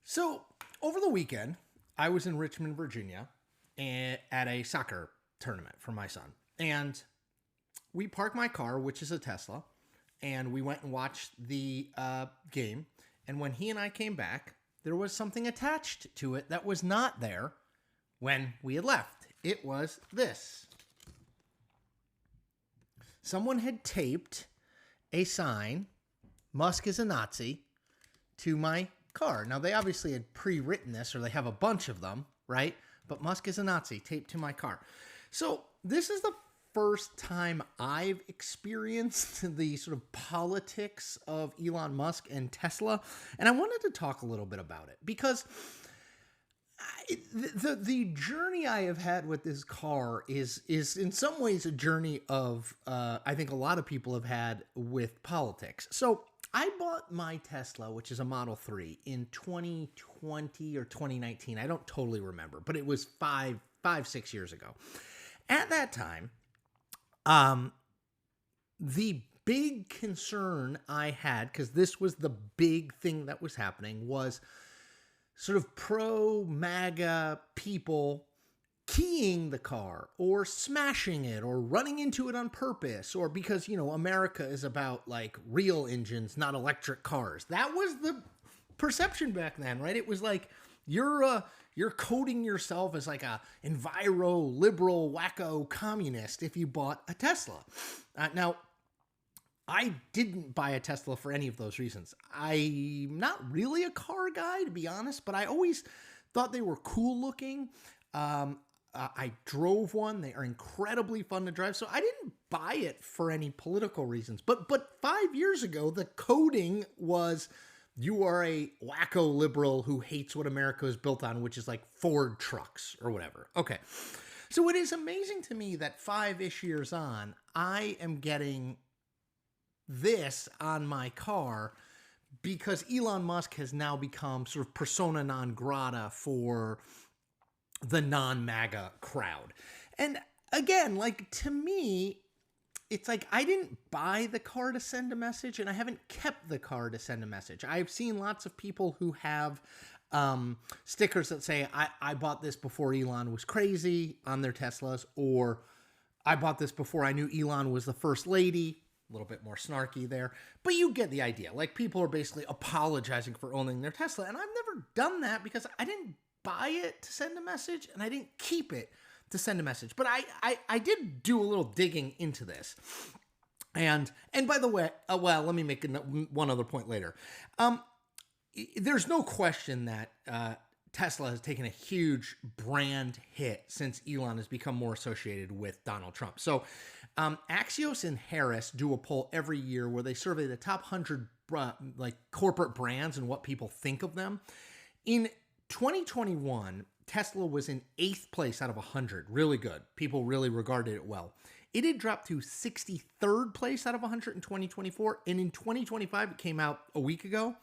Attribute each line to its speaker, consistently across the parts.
Speaker 1: So over the weekend, I was in Richmond, Virginia, at a soccer tournament for my son, and we parked my car, which is a Tesla, and we went and watched the game. And when he and I came back, there was something attached to it that was not there when we had left. It was this. Someone had taped a sign, "Musk is a Nazi," to my car. Now, they obviously had pre-written this, or they have a bunch of them, right? But "Musk is a Nazi" taped to my car. So this is the first time I've experienced the sort of politics of Elon Musk and Tesla. And I wanted to talk a little bit about it because the journey I have had with this car is in some ways a journey of I think a lot of people have had with politics. So I bought my Tesla, which is a Model 3, in 2020 or 2019. I don't totally remember, but it was 6 years ago. At that time, the big concern I had, because this was the big thing that was happening, was sort of pro-MAGA people keying the car or smashing it or running into it on purpose, or because, America is about like real engines, not electric cars. That was the perception back then, right? It was like you're coding yourself as like a enviro liberal wacko communist if you bought a Tesla. Now, I didn't buy a Tesla for any of those reasons. I'm not really a car guy, to be honest, but I always thought they were cool looking. I drove one. They are incredibly fun to drive. So I didn't buy it for any political reasons. But 5 years ago, the coding was you are a wacko liberal who hates what America is built on, which is like Ford trucks or whatever. Okay. So it is amazing to me that 5-ish years on, I am getting this on my car because Elon Musk has now become sort of persona non grata for the non-MAGA crowd. And again, like, to me, it's like I didn't buy the car to send a message, and I haven't kept the car to send a message. I've seen lots of people who have stickers that say, I bought this before Elon was crazy on their Teslas, or I bought this before I knew Elon was the first lady. A little bit more snarky there, but you get the idea. Like, people are basically apologizing for owning their Tesla, and I've never done that because I didn't buy it to send a message, and I didn't keep it to send a message. But I did do a little digging into this. And by the way, let me make one other point later. There's no question that Tesla has taken a huge brand hit since Elon has become more associated with Donald Trump. So Axios and Harris do a poll every year where they survey the top 100 like corporate brands and what people think of them. In 2021, Tesla was in 8th place out of 100. Really good. People really regarded it well. It had dropped to 63rd place out of 100 in 2024. And in 2025, it came out a week ago,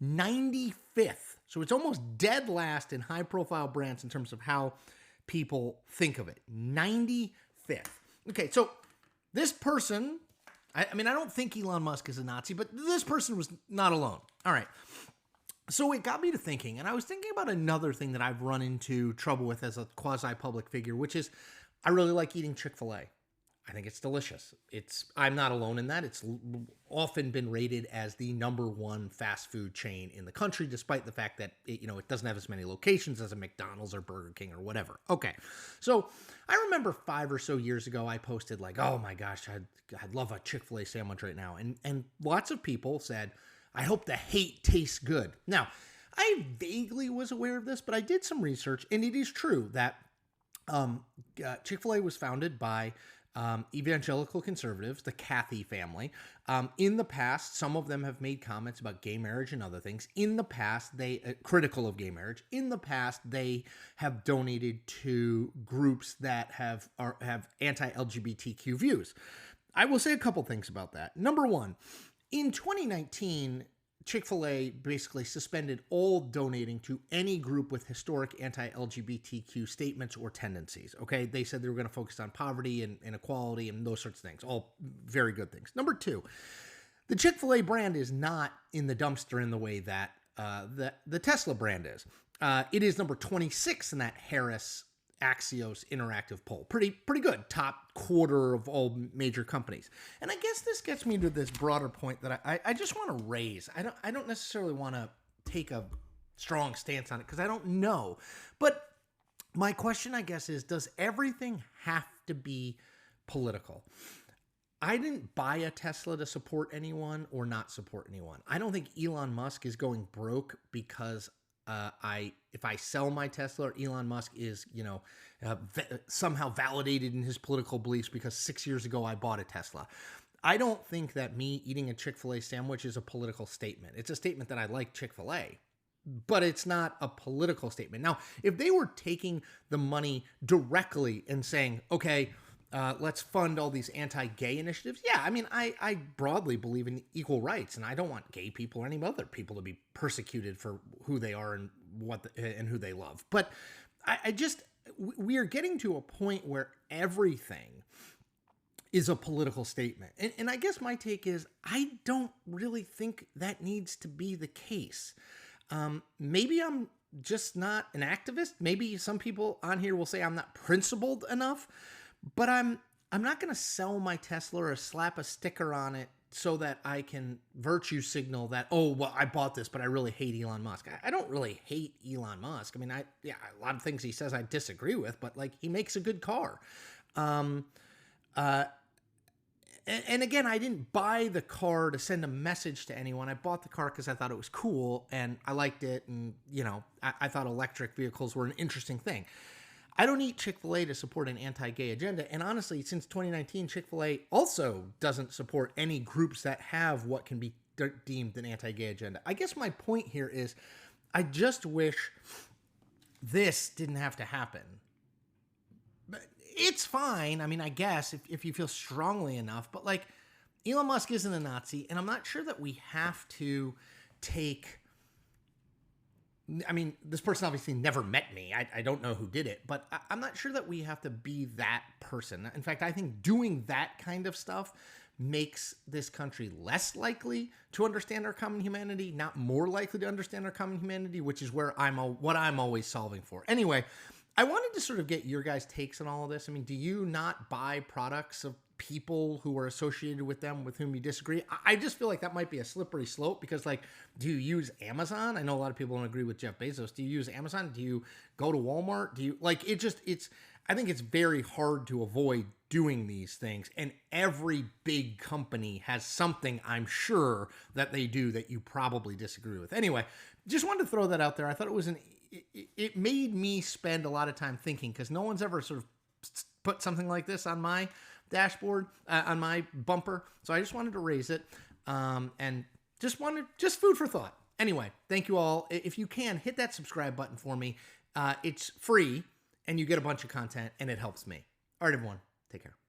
Speaker 1: 95th. So it's almost dead last in high-profile brands in terms of how people think of it. 95th. Okay, so this person, I don't think Elon Musk is a Nazi, but this person was not alone. All right. So it got me to thinking, and I was thinking about another thing that I've run into trouble with as a quasi-public figure, which is I really like eating Chick-fil-A. I think it's delicious. I'm not alone in that. It's often been rated as the #1 fast food chain in the country, despite the fact that it doesn't have as many locations as a McDonald's or Burger King or whatever. Okay, so I remember 5 or so years ago, I posted like, "Oh my gosh, I'd love a Chick-fil-A sandwich right now," and lots of people said, "I hope the hate tastes good." Now, I vaguely was aware of this, but I did some research, and it is true that Chick-fil-A was founded by evangelical conservatives, the Cathy family. In the past, some of them have made comments about gay marriage and other things. In the past, they critical of gay marriage. In the past, they have donated to groups that have anti-LGBTQ views. I will say a couple things about that. Number one, in 2019, Chick-fil-A basically suspended all donating to any group with historic anti-LGBTQ statements or tendencies, okay? They said they were going to focus on poverty and inequality and those sorts of things, all very good things. Number two, the Chick-fil-A brand is not in the dumpster in the way that the Tesla brand is. It is number 26 in that Harris Axios interactive poll. Pretty good. Top quarter of all major companies. And I guess this gets me to this broader point that I just want to raise. I don't necessarily want to take a strong stance on it because I don't know. But my question, I guess, is does everything have to be political? I didn't buy a Tesla to support anyone or not support anyone. I don't think Elon Musk is going broke because if I sell my Tesla, or Elon Musk is, somehow validated in his political beliefs because 6 years ago I bought a Tesla. I don't think that me eating a Chick-fil-A sandwich is a political statement. It's a statement that I like Chick-fil-A, but it's not a political statement. Now, if they were taking the money directly and saying, okay, let's fund all these anti-gay initiatives. Yeah, I mean, I broadly believe in equal rights, and I don't want gay people or any other people to be persecuted for who they are and and who they love. But we are getting to a point where everything is a political statement. And I guess my take is I don't really think that needs to be the case. Maybe I'm just not an activist. Maybe some people on here will say I'm not principled enough. But I'm not going to sell my Tesla or slap a sticker on it so that I can virtue signal that, oh, well, I bought this, but I really hate Elon Musk. I don't really hate Elon Musk. I mean, a lot of things he says I disagree with, but like he makes a good car. And again, I didn't buy the car to send a message to anyone. I bought the car because I thought it was cool and I liked it. And, I thought electric vehicles were an interesting thing. I don't eat Chick-fil-A to support an anti-gay agenda. And honestly, since 2019, Chick-fil-A also doesn't support any groups that have what can be deemed an anti-gay agenda. I guess my point here is I just wish this didn't have to happen. But it's fine. I mean, I guess if you feel strongly enough. But like Elon Musk isn't a Nazi. And I'm not sure that we have to take... I mean, this person obviously never met me. I don't know who did it, but I'm not sure that we have to be that person. In fact, I think doing that kind of stuff makes this country less likely to understand our common humanity, not more likely to understand our common humanity, which is where what I'm always solving for. Anyway, I wanted to sort of get your guys' takes on all of this. I mean, do you not buy products of people who are associated with them with whom you disagree? I just feel like that might be a slippery slope because, like, do you use Amazon? I know a lot of people don't agree with Jeff Bezos. Do you use Amazon? Do you go to Walmart? Do you like it? I think it's very hard to avoid doing these things. And every big company has something, I'm sure, that they do that you probably disagree with. Anyway, just wanted to throw that out there. I thought it made me spend a lot of time thinking because no one's ever sort of put something like this on my dashboard, on my bumper. So I just wanted to raise it and just food for thought. Anyway, thank you all. If you can, hit that subscribe button for me. It's free and you get a bunch of content and it helps me. All right, everyone. Take care.